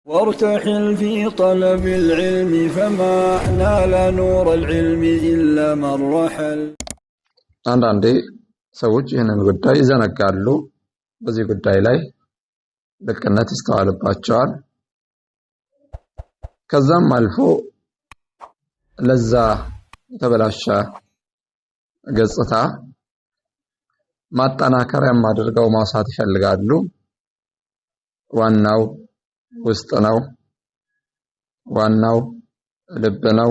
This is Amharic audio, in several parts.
وارتحل في طلب العلم فما نال نور العلم إلا من رحل አንዳንዴ ሰዎች ይህንን ጉዳይ ይዘነጋሉ። በዚህ ጉዳይ ላይ ልቅነት ይስተዋልባቸዋል። ከዛም አልፎ ለዛ የተበላሸ ገጽታ ማጠናከሪያም አድርገው ማውሳት ይፈልጋሉ። ዋናው ውስጥ ነው፣ ዋናው ልብ ነው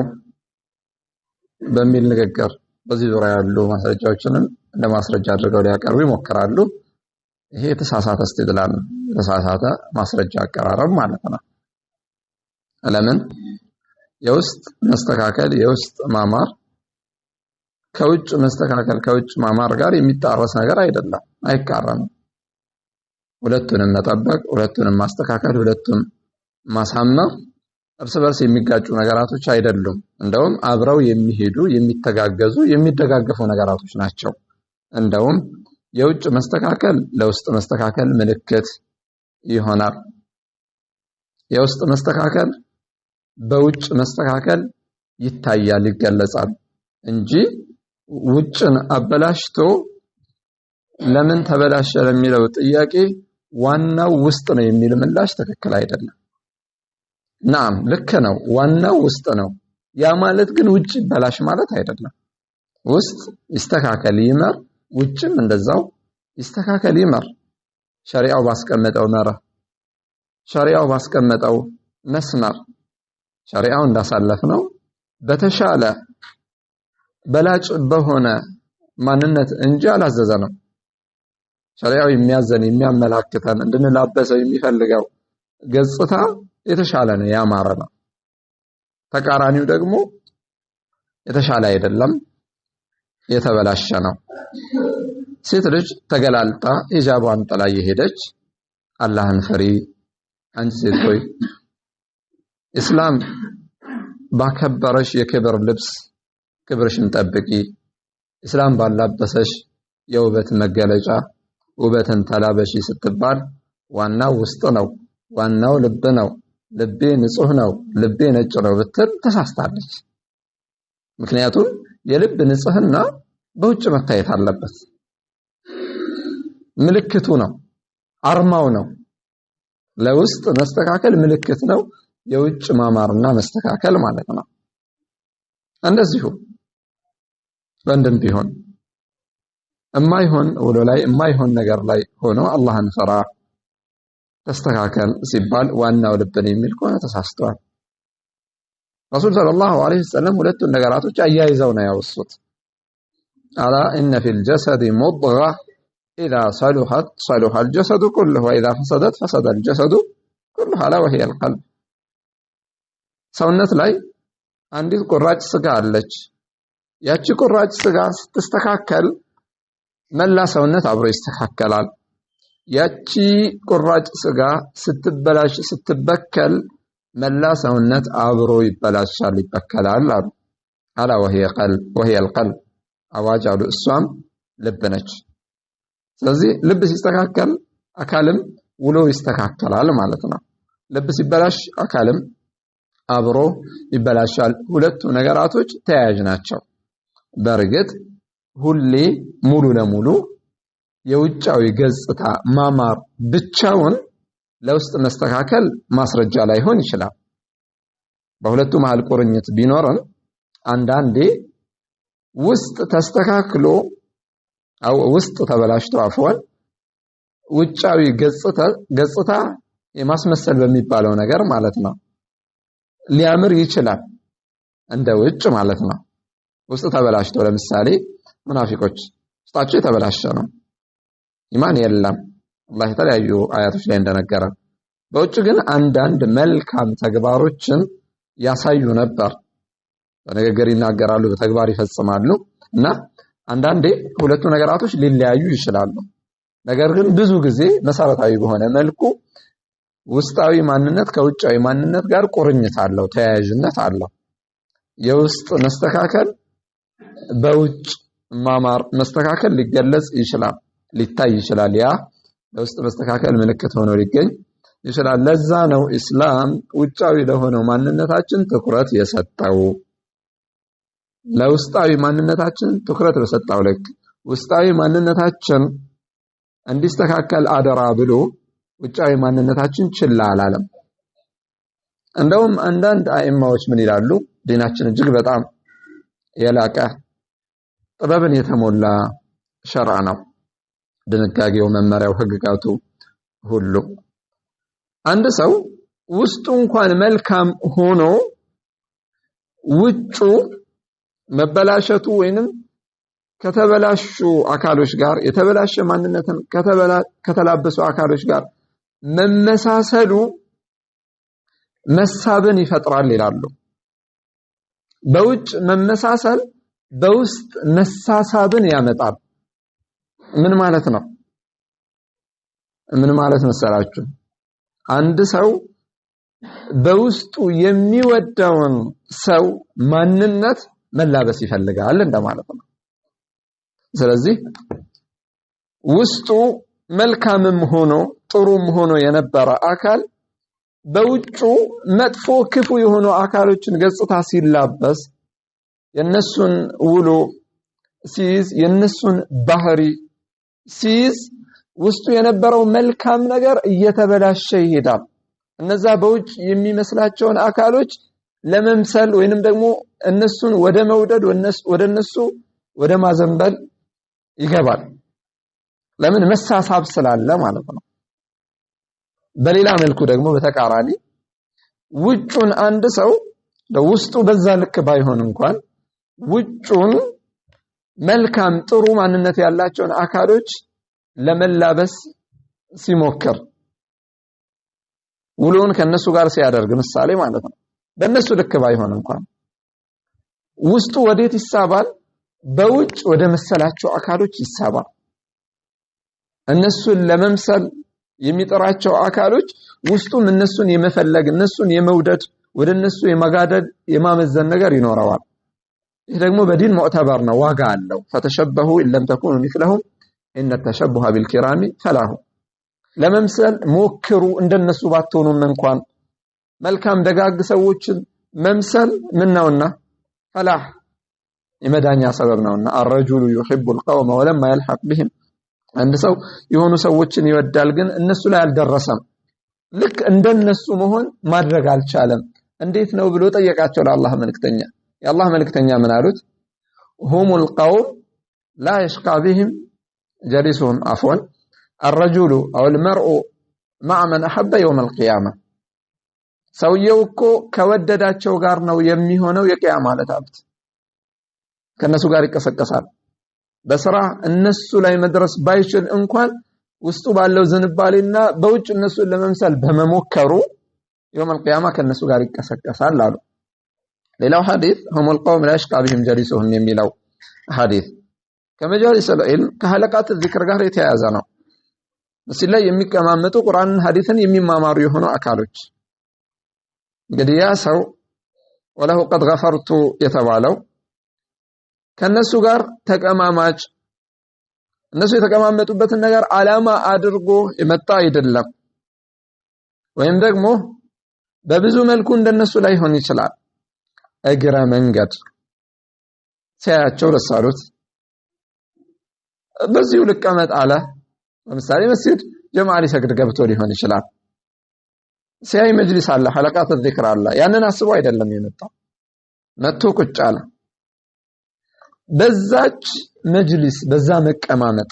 በሚል ንግግር በዚህ ዙሪያ ያሉ ማስረጃዎችንም እንደ ማስረጃ አድርገው ሊያቀርቡ ይሞክራሉ። ይሄ የተሳሳተ استدلال ነው፣ የተሳሳተ ማስረጃ አቀራረብ ማለት ነው። ለምን የውስጥ መስተካከል የውስጥ ማማር ከውጭ መስተካከል ከውጭ ማማር ጋር የሚጣረስ ነገር አይደለም፣ አይቃረንም። ሁለቱንም መጠበቅ፣ ሁለቱንም ማስተካከል፣ ሁለቱም ማሳመር እርስ በርስ የሚጋጩ ነገራቶች አይደሉም። እንደውም አብረው የሚሄዱ የሚተጋገዙ የሚደጋገፉ ነገራቶች ናቸው። እንደውም የውጭ መስተካከል ለውስጥ መስተካከል ምልክት ይሆናል። የውስጥ መስተካከል በውጭ መስተካከል ይታያል፣ ይገለጻል እንጂ ውጭን አበላሽቶ ለምን ተበላሸ ለሚለው ጥያቄ ዋናው ውስጥ ነው የሚል ምላሽ ትክክል አይደለም። ናም ልክ ነው፣ ዋናው ውስጥ ነው። ያ ማለት ግን ውጭ ይበላሽ ማለት አይደለም። ውስጥ ይስተካከል ይመር፣ ውጭም እንደዛው ይስተካከል ይመር። ሸሪዓው ባስቀመጠው መርህ፣ ሸሪዓው ባስቀመጠው መስመር ሸሪዓው እንዳሳለፍነው በተሻለ በላጭ በሆነ ማንነት እንጂ አላዘዘንም። ሸሪዓው የሚያዘን የሚያመላክተን እንድንላበሰው የሚፈልገው ገጽታ የተሻለ ነው፣ ያማረ ነው። ተቃራኒው ደግሞ የተሻለ አይደለም፣ የተበላሸ ነው። ሴት ልጅ ተገላልጣ ሂጃቧን ጥላ የሄደች አላህን ፍሪ አንቺ ሴት ሆይ እስላም ባከበረሽ የክብር ልብስ ክብርሽን ጠብቂ፣ እስላም ባላበሰሽ የውበት መገለጫ ውበትን ተላበሺ ስትባል ዋናው ውስጥ ነው፣ ዋናው ልብ ነው፣ ልቤ ንጹህ ነው፣ ልቤ ነጭ ነው ብትል ተሳስታለች። ምክንያቱም የልብ ንጽህና በውጭ መታየት አለበት። ምልክቱ ነው፣ አርማው ነው። ለውስጥ መስተካከል ምልክት ነው፣ የውጭ ማማርና መስተካከል ማለት ነው። እንደዚሁ ወንድም ቢሆን የማይሆን ውሎ ላይ የማይሆን ነገር ላይ ሆኖ አላህን ፈራ ተስተካከል ሲባል ዋናው ልብን የሚል ከሆነ ተሳስተዋል። ረሱል ሰለላሁ ዐለይሂ ወሰለም ሁለቱን ነገራቶች አያይዘው ነው ያወሱት። አላ ኢነ ፊል ጀሰድ ሙድጋ ኢዛ ሰሉሐት ሰሉሐ አልጀሰዱ ኩሉሁ ወኢዛ ፈሰደት ፈሰደ አልጀሰዱ ኩሉሁ አላ ወሂየ አልቀልብ። ሰውነት ላይ አንዲት ቁራጭ ስጋ አለች። ያቺ ቁራጭ ስጋ ስትስተካከል መላ ሰውነት አብሮ ይስተካከላል። ያቺ ቁራጭ ስጋ ስትበላሽ ስትበከል መላ ሰውነት አብሮ ይበላሻል፣ ይበከላል አሉ። አላ ወሂየ አልቀልብ አዋጅ አሉ፣ እሷም ልብ ነች። ስለዚህ ልብ ሲስተካከል አካልም ውሎ ይስተካከላል ማለት ነው። ልብ ሲበላሽ አካልም አብሮ ይበላሻል። ሁለቱ ነገራቶች ተያያዥ ናቸው። በእርግጥ ሁሌ ሙሉ ለሙሉ የውጫዊ ገጽታ ማማር ብቻውን ለውስጥ መስተካከል ማስረጃ ላይሆን ይችላል። በሁለቱ መሃል ቁርኝት ቢኖርም አንዳንዴ ውስጥ ተስተካክሎ አው ውስጥ ተበላሽቶ አፍዋን ውጫዊ ገጽታ የማስመሰል በሚባለው ነገር ማለት ነው ሊያምር ይችላል፣ እንደ ውጭ ማለት ነው። ውስጥ ተበላሽቶ ለምሳሌ ሙናፊቆች ውስጣቸው የተበላሸ ነው፣ ኢማን የለም፣ አላህ የተለያዩ አያቶች ላይ እንደነገረን። በውጭ ግን አንዳንድ መልካም ተግባሮችን ያሳዩ ነበር። በንግግር ይናገራሉ፣ በተግባር ይፈጽማሉ። እና አንዳንዴ ሁለቱ ነገራቶች ሊለያዩ ይችላሉ። ነገር ግን ብዙ ጊዜ መሰረታዊ በሆነ መልኩ ውስጣዊ ማንነት ከውጫዊ ማንነት ጋር ቁርኝት አለው፣ ተያያዥነት አለው። የውስጥ መስተካከል በውጭ ማማር መስተካከል ሊገለጽ ይችላል፣ ሊታይ ይችላል። ያ ለውስጥ መስተካከል ምልክት ሆኖ ሊገኝ ይችላል። ለዛ ነው ኢስላም ውጫዊ ለሆነው ማንነታችን ትኩረት የሰጠው። ለውስጣዊ ማንነታችን ትኩረት በሰጠው ልክ ውስጣዊ ማንነታችን እንዲስተካከል አደራ ብሎ ውጫዊ ማንነታችን ችላ አላለም። እንደውም አንዳንድ አኢማዎች ምን ይላሉ? ዲናችን እጅግ በጣም የላቀ ጥበብን የተሞላ ሸርዓ ነው። ድንጋጌው፣ መመሪያው፣ ህግጋቱ ሁሉ አንድ ሰው ውስጡ እንኳን መልካም ሆኖ ውጩ መበላሸቱ ወይንም ከተበላሹ አካሎች ጋር የተበላሸ ማንነትን ከተላበሱ አካሎች ጋር መመሳሰሉ መሳብን ይፈጥራል ይላሉ። በውጭ መመሳሰል በውስጥ መሳሳብን ያመጣል። ምን ማለት ነው? ምን ማለት መሰላችሁ? አንድ ሰው በውስጡ የሚወደውን ሰው ማንነት መላበስ ይፈልጋል እንደማለት ነው። ስለዚህ ውስጡ መልካምም ሆኖ ጥሩም ሆኖ የነበረ አካል በውጩ መጥፎ ክፉ የሆኑ አካሎችን ገጽታ ሲላበስ የነሱን ውሎ ሲይዝ የነሱን ባህሪ ሲይዝ ውስጡ የነበረው መልካም ነገር እየተበላሸ ይሄዳል። እነዛ በውጭ የሚመስላቸውን አካሎች ለመምሰል ወይንም ደግሞ እነሱን ወደ መውደድ ወደ እነሱ ወደ ማዘንበል ይገባል። ለምን? መሳሳብ ስላለ ማለት ነው። በሌላ መልኩ ደግሞ በተቃራኒ ውጩን አንድ ሰው ለውስጡ በዛ ልክ ባይሆን እንኳን ውጩን መልካም ጥሩ ማንነት ያላቸውን አካሎች ለመላበስ ሲሞክር ውሎን ከነሱ ጋር ሲያደርግ ምሳሌ ማለት ነው። በእነሱ ልክ ባይሆን እንኳን ውስጡ ወዴት ይሳባል? በውጭ ወደ መሰላቸው አካሎች ይሳባል። እነሱን ለመምሰል የሚጠራቸው አካሎች ውስጡም እነሱን የመፈለግ እነሱን የመውደድ ወደ እነሱ የመጋደድ የማመዘን ነገር ይኖረዋል። ይህ ደግሞ በዲን ሙዕተበር ነው፣ ዋጋ አለው። ፈተሸበሁ ኢለም ተኩኑ ሚስለሁም ኢነ ተሸበሁ ቢልኪራሚ ፈላሁ። ለመምሰል ሞክሩ እንደነሱ ባትሆኑም እንኳን መልካም ደጋግ ሰዎችን መምሰል ምን ነውና ፈላህ የመዳኛ ሰበብ ነውና። الرجل يحب القوم ولما يلحق بهم አንድ ሰው የሆኑ ሰዎችን ይወዳል ግን እነሱ ላይ አልደረሰም። ልክ እንደነሱ መሆን ማድረግ አልቻለም። እንዴት ነው ብሎ ጠየቃቸው ለአላህ መልእክተኛ። የአላህ መልእክተኛ ምን አሉት? هم القوم لا يشقى بهم جليسهم عفوا الرجل أو المرء مع من أحب يوم القيامة ሰውየው እኮ ከወደዳቸው ጋር ነው የሚሆነው የቂያማ ዕለት። ከነሱ ጋር ይቀሰቀሳል። በስራ እነሱ ላይ መድረስ ባይችል እንኳን ውስጡ ባለው ዝንባሌና በውጭ እነሱን ለመምሰል በመሞከሩ يوم القيامة ከነሱ ጋር ይቀሰቀሳል አሉ። ሌላው ሐዲስ هم القوم لا يشقى بهم جليسهم የሚለው ሐዲስ ከመጃሊስ العلم ከሐለቃት ዚክር ጋር የተያያዘ ነው። እዚህ ላይ የሚቀማመጡ ቁርአንን ሐዲስን የሚማማሩ የሆኑ አካሎች እንግዲህ ያ ሰው ወለሁ قد غفرت የተባለው ከነሱ ጋር ተቀማማጭ እነሱ የተቀማመጡበትን ነገር ዓላማ አድርጎ የመጣ አይደለም። ወይም ደግሞ በብዙ መልኩ እንደነሱ ላይ ሆን ይችላል። እግረ መንገድ ሲያያቸው ለሳሉት በዚሁ ልቀመጥ አለ። ለምሳሌ መስጊድ ጀማዓ ሊሰግድ ገብቶ ሊሆን ይችላል። ሲያይ መጅሊስ አለ፣ ሐለቃት ዚክር አለ። ያንን አስቦ አይደለም የመጣው፣ መጥቶ ቁጭ አለ። በዛች መጅሊስ በዛ መቀማመጥ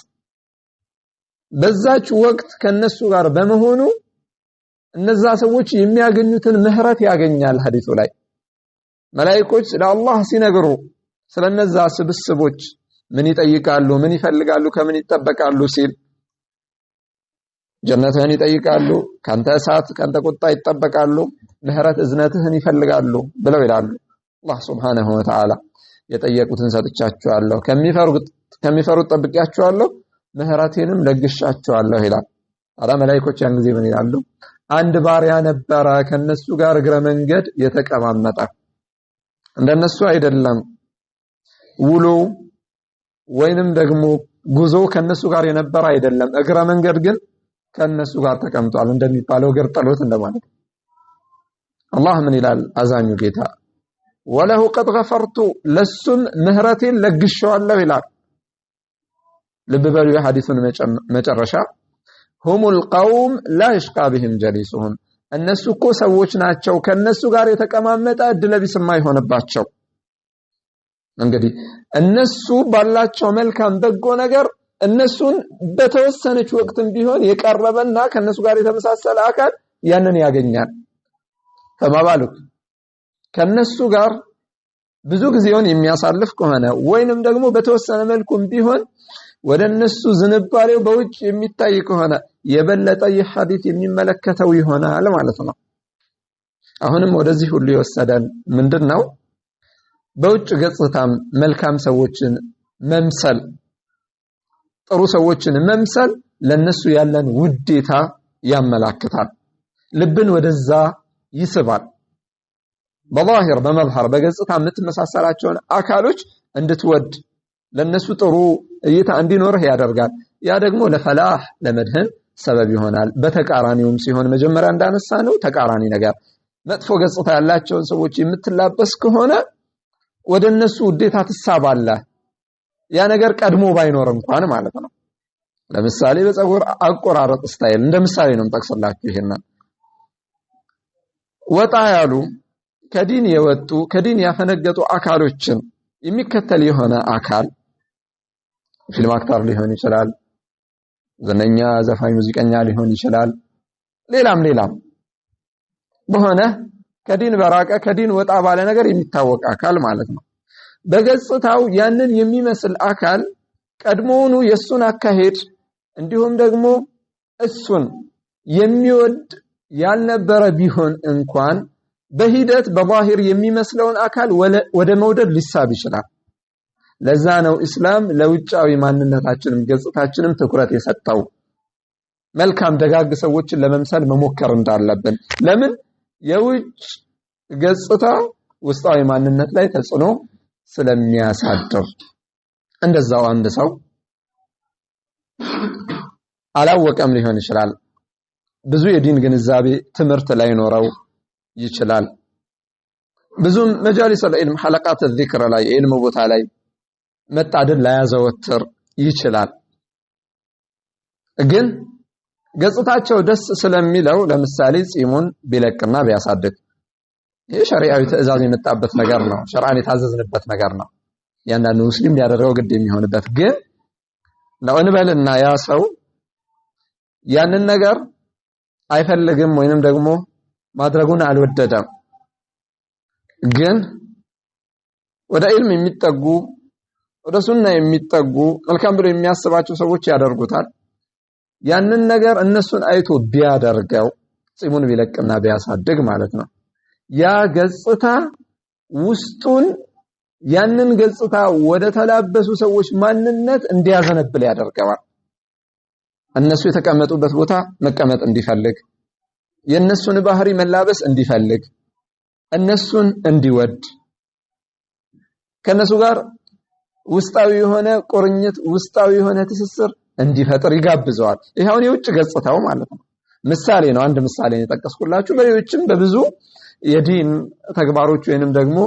በዛች ወቅት ከነሱ ጋር በመሆኑ እነዛ ሰዎች የሚያገኙትን ምህረት ያገኛል። ሐዲሱ ላይ መላእክቶች ለአላህ ሲነግሩ ስለነዛ ስብስቦች ምን ይጠይቃሉ፣ ምን ይፈልጋሉ፣ ከምን ይጠበቃሉ ሲል ጀነትህን ይጠይቃሉ፣ ካንተ እሳት ካንተ ቁጣ ይጠበቃሉ፣ ምህረት እዝነትህን ይፈልጋሉ ብለው ይላሉ። አላህ Subhanahu Wa Ta'ala የጠየቁትን ሰጥቻቸዋለሁ፣ ከሚፈሩት ጠብቂያቸዋለሁ፣ ምህረቴንም ለግሻቸዋለሁ ይላል። አላ መላእክቶች ያን ጊዜ ምን ይላሉ? አንድ ባሪያ ነበረ ከነሱ ጋር እግረ መንገድ የተቀማመጠ እንደነሱ አይደለም ውሎ ወይንም ደግሞ ጉዞ ከነሱ ጋር የነበረ አይደለም። እግረ መንገድ ግን ከነሱ ጋር ተቀምጧል እንደሚባለው እግር ጥሎት እንደማለት። አላህ ምን ይላል? አዛኙ ጌታ ወለሁ ቀድ ገፈርቱ ለሱም ምህረቴን ለግሼዋለሁ ይላል። ልብ በሉ የሐዲሱን መጨረሻ ሁሙል ቀውም ላ ይሽቃ ቢሂም ጀሊሱሁም እነሱ እኮ ሰዎች ናቸው ከነሱ ጋር የተቀማመጠ እድለቢስ የማይሆንባቸው። እንግዲህ እነሱ ባላቸው መልካም በጎ ነገር እነሱን በተወሰነች ወቅትም ቢሆን የቀረበና ከነሱ ጋር የተመሳሰለ አካል ያንን ያገኛል። ተማባሉክ ከነሱ ጋር ብዙ ጊዜውን የሚያሳልፍ ከሆነ ወይንም ደግሞ በተወሰነ መልኩም ቢሆን ወደ እነሱ ዝንባሬው በውጭ የሚታይ ከሆነ የበለጠ ይህ ሐዲስ የሚመለከተው ይሆናል ማለት ነው። አሁንም ወደዚህ ሁሉ የወሰደን ምንድነው? በውጭ ገጽታም መልካም ሰዎችን መምሰል ጥሩ ሰዎችን መምሰል ለነሱ ያለን ውዴታ ያመላክታል። ልብን ወደዛ ይስባል። በዛሂር በመظهر በገጽታ የምትመሳሰላቸውን አካሎች እንድትወድ ለነሱ ጥሩ እይታ እንዲኖርህ ያደርጋል። ያ ደግሞ ለፈላህ ለመድህን ሰበብ ይሆናል። በተቃራኒውም ሲሆን መጀመሪያ እንዳነሳ ነው ተቃራኒ ነገር መጥፎ ገጽታ ያላቸውን ሰዎች የምትላበስ ከሆነ ወደ እነሱ ውዴታ ትሳባለህ። ያ ነገር ቀድሞ ባይኖር እንኳን ማለት ነው። ለምሳሌ በፀጉር አቆራረጥ ስታይል እንደምሳሌ ነው የምጠቅስላችሁ። ይሄንን ወጣ ያሉ ከዲን የወጡ ከዲን ያፈነገጡ አካሎችን የሚከተል የሆነ አካል ፊልም አክተር ሊሆን ይችላል፣ ዘነኛ ዘፋኝ ሙዚቀኛ ሊሆን ይችላል፣ ሌላም በሆነ ከዲን በራቀ ከዲን ወጣ ባለ ነገር የሚታወቅ አካል ማለት ነው። በገጽታው ያንን የሚመስል አካል ቀድሞውኑ የሱን አካሄድ እንዲሁም ደግሞ እሱን የሚወድ ያልነበረ ቢሆን እንኳን በሂደት በዛሂር የሚመስለውን አካል ወደ መውደድ ሊሳብ ይችላል። ለዛ ነው እስላም ለውጫዊ ማንነታችንም ገጽታችንም ትኩረት የሰጠው መልካም ደጋግ ሰዎችን ለመምሰል መሞከር እንዳለብን። ለምን? የውጭ ገጽታ ውስጣዊ ማንነት ላይ ተጽዕኖ ስለሚያሳድር። እንደዛው አንድ ሰው አላወቀም ሊሆን ይችላል፣ ብዙ የዲን ግንዛቤ ትምህርት ላይ ኖረው ይችላል፣ ብዙም መጃሊስ العلم حلقات الذكر ላይ የዕልም ቦታ ላይ መጣደል ላይ ያዘወትር ይችላል። ግን ገጽታቸው ደስ ስለሚለው ለምሳሌ ጺሙን ቢለቅና ቢያሳድግ ይሄ ሸሪዓዊ ትዕዛዝ የመጣበት ነገር ነው፣ ሸርዓን የታዘዝንበት ነገር ነው። ያንዳንዱ ሙስሊም ሊያደርገው ግድ የሚሆንበት ግን ለእንበልና ያ ሰው ያንን ነገር አይፈልግም ወይንም ደግሞ ማድረጉን አልወደደም። ግን ወደ ዒልም የሚጠጉ ወደ ሱና የሚጠጉ መልካም ብሎ የሚያስባቸው ሰዎች ያደርጉታል። ያንን ነገር እነሱን አይቶ ቢያደርገው ጺሙን ቢለቅና ቢያሳድግ ማለት ነው ያ ገጽታ ውስጡን ያንን ገጽታ ወደ ተላበሱ ሰዎች ማንነት እንዲያዘነብል ያደርገዋል። እነሱ የተቀመጡበት ቦታ መቀመጥ እንዲፈልግ፣ የነሱን ባህሪ መላበስ እንዲፈልግ፣ እነሱን እንዲወድ፣ ከነሱ ጋር ውስጣዊ የሆነ ቁርኝት ውስጣዊ የሆነ ትስስር እንዲፈጥር ይጋብዘዋል። ይሄውን የውጭ ገጽታው ማለት ነው። ምሳሌ ነው፣ አንድ ምሳሌ ነው የጠቀስኩላችሁ። በሌሎችም በብዙ የዲን ተግባሮች ወይንም ደግሞ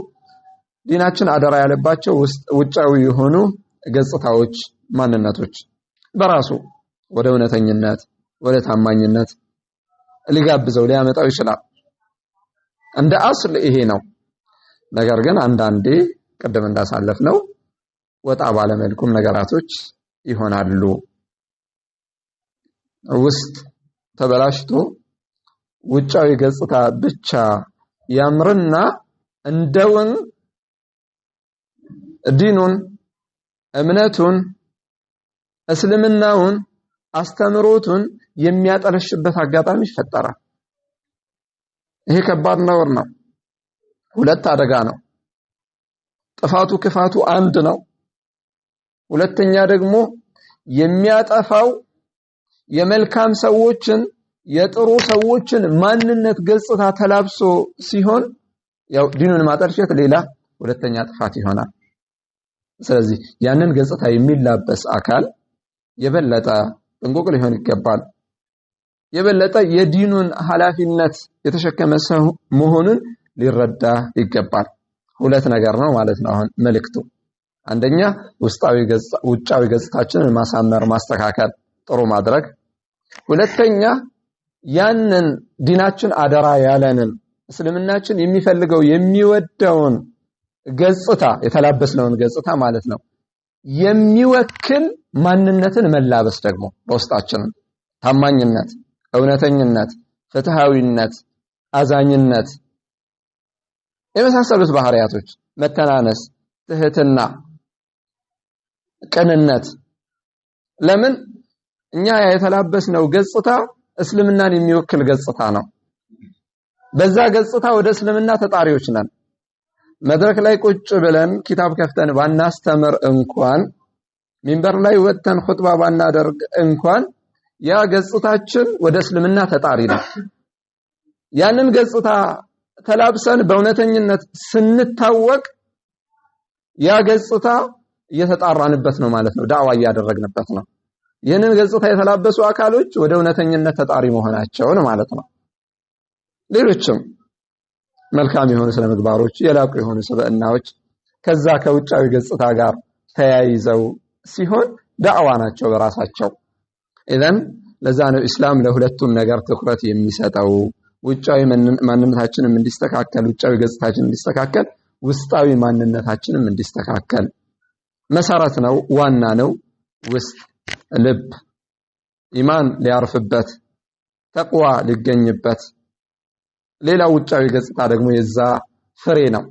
ዲናችን አደራ ያለባቸው ውጫዊ የሆኑ ገጽታዎች ማንነቶች በራሱ ወደ እውነተኝነት ወደ ታማኝነት ሊጋብዘው ሊያመጣው ይችላል። እንደ አስል ይሄ ነው። ነገር ግን አንዳንዴ ቀደም እንዳሳለፍነው ወጣ ባለ መልኩም ነገራቶች ይሆናሉ። ውስጥ ተበላሽቶ ውጫዊ ገጽታ ብቻ ያምርና እንደውን ዲኑን እምነቱን እስልምናውን አስተምሮቱን የሚያጠለሽበት አጋጣሚ ይፈጠራል። ይሄ ከባድ ነውር ነው። ሁለት አደጋ ነው። ጥፋቱ ክፋቱ አንድ ነው። ሁለተኛ ደግሞ የሚያጠፋው የመልካም ሰዎችን የጥሩ ሰዎችን ማንነት ገጽታ ተላብሶ ሲሆን ያው ዲኑን ማጠልሸት ሌላ ሁለተኛ ጥፋት ይሆናል። ስለዚህ ያንን ገጽታ የሚላበስ አካል የበለጠ ጥንቁቅ ሊሆን ይገባል። የበለጠ የዲኑን ኃላፊነት የተሸከመ ሰው መሆኑን ሊረዳ ይገባል። ሁለት ነገር ነው ማለት ነው አሁን መልእክቱ። አንደኛ ውጫዊ ገጽታችንን ማሳመር፣ ማስተካከል፣ ጥሩ ማድረግ። ሁለተኛ ያንን ዲናችን አደራ ያለንን እስልምናችን የሚፈልገው የሚወደውን ገጽታ የተላበስነውን ገጽታ ማለት ነው የሚወክል ማንነትን መላበስ ደግሞ በውስጣችን ታማኝነት፣ እውነተኝነት፣ ፍትሃዊነት፣ አዛኝነት የመሳሰሉት ባህሪያቶች፣ መተናነስ፣ ትህትና፣ ቅንነት። ለምን እኛ የተላበስነው ገጽታ እስልምናን የሚወክል ገጽታ ነው። በዛ ገጽታ ወደ እስልምና ተጣሪዎች ነን። መድረክ ላይ ቁጭ ብለን ኪታብ ከፍተን ባናስተምር እንኳን ሚንበር ላይ ወጥተን ኹጥባ ባናደርግ እንኳን ያ ገጽታችን ወደ እስልምና ተጣሪ ነው። ያንን ገጽታ ተላብሰን በእውነተኝነት ስንታወቅ ያ ገጽታ እየተጣራንበት ነው ማለት ነው፣ ዳዕዋ እያደረግንበት ነው። ይህንን ገጽታ የተላበሱ አካሎች ወደ እውነተኝነት ተጣሪ መሆናቸውን ማለት ነው። ሌሎችም መልካም የሆኑ ስነ ምግባሮች፣ የላቁ የሆኑ ስብዕናዎች ከዛ ከውጫዊ ገጽታ ጋር ተያይዘው ሲሆን ዳዕዋ ናቸው በራሳቸው። ኢዘን ለዛ ነው ኢስላም ለሁለቱም ነገር ትኩረት የሚሰጠው። ውጫዊ ማንነታችንም እንዲስተካከል፣ ውጫዊ ገጽታችንም እንዲስተካከል፣ ውስጣዊ ማንነታችንም እንዲስተካከል መሰረት ነው፣ ዋና ነው። ውስጥ ልብ ኢማን ሊያርፍበት፣ ተቅዋ ሊገኝበት፣ ሌላው ውጫዊ ገጽታ ደግሞ የዛ ፍሬ ነው፣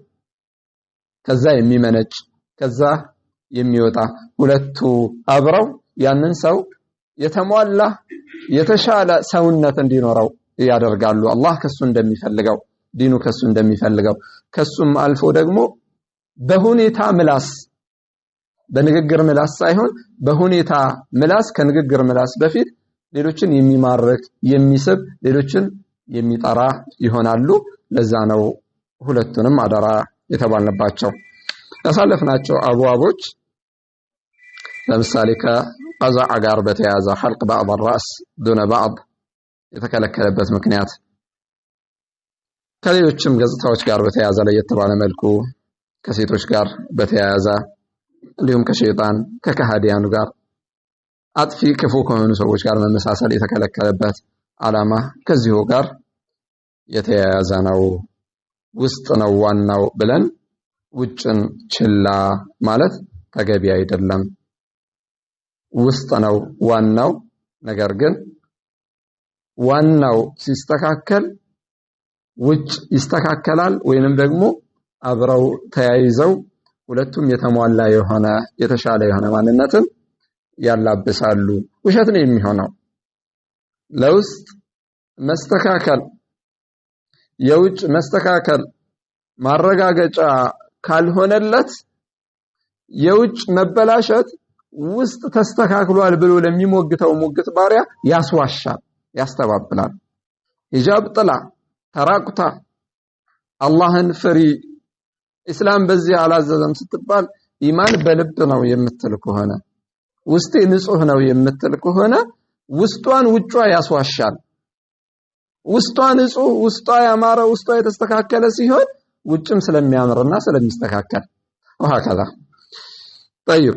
ከዛ የሚመነጭ ከዛ የሚወጣ። ሁለቱ አብረው ያንን ሰው የተሟላ የተሻለ ሰውነት እንዲኖረው ያደርጋሉ። አላህ ከሱ እንደሚፈልገው፣ ዲኑ ከሱ እንደሚፈልገው፣ ከሱም አልፎ ደግሞ በሁኔታ ምላስ፣ በንግግር ምላስ ሳይሆን በሁኔታ ምላስ፣ ከንግግር ምላስ በፊት ሌሎችን የሚማርክ የሚስብ፣ ሌሎችን የሚጠራ ይሆናሉ። ለዛ ነው ሁለቱንም አደራ የተባልንባቸው። ያሳለፍናቸው አብዋቦች ለምሳሌ ከቀዛዕ ጋር በተያያዘ ሐልቅ ባዕድ الراس دون بعض የተከለከለበት ምክንያት፣ ከሌሎችም ገጽታዎች ጋር በተያያዘ ለየት ባለ መልኩ ከሴቶች ጋር በተያያዘ እንዲሁም ከሸይጣን ከከሃዲያኑ ጋር አጥፊ ክፉ ከሆኑ ሰዎች ጋር መመሳሰል የተከለከለበት ዓላማ ከዚሁ ጋር የተያያዘ ነው። ውስጥ ነው ዋናው ብለን ውጭን ችላ ማለት ተገቢ አይደለም። ውስጥ ነው ዋናው፣ ነገር ግን ዋናው ሲስተካከል ውጭ ይስተካከላል፣ ወይንም ደግሞ አብረው ተያይዘው ሁለቱም የተሟላ የሆነ የተሻለ የሆነ ማንነትን ያላብሳሉ። ውሸት ነው የሚሆነው ለውስጥ መስተካከል የውጭ መስተካከል ማረጋገጫ ካልሆነለት የውጭ መበላሸት ውስጥ ተስተካክሏል ብሎ ለሚሞግተው ሙግት ባሪያ ያስዋሻል፣ ያስተባብላል። ሂጃብ ጥላ፣ ተራቁታ፣ አላህን ፍሪ፣ ኢስላም በዚህ አላዘዘም ስትባል ኢማን በልብ ነው የምትል ከሆነ፣ ውስጤ ንጹህ ነው የምትል ከሆነ ውስጧን ውጯ ያስዋሻል። ውስጧ ንጹህ፣ ውስጧ ያማረ፣ ውስጧ የተስተካከለ ሲሆን ውጭም ስለሚያምርና ስለሚስተካከል ወሃከዛ። طيب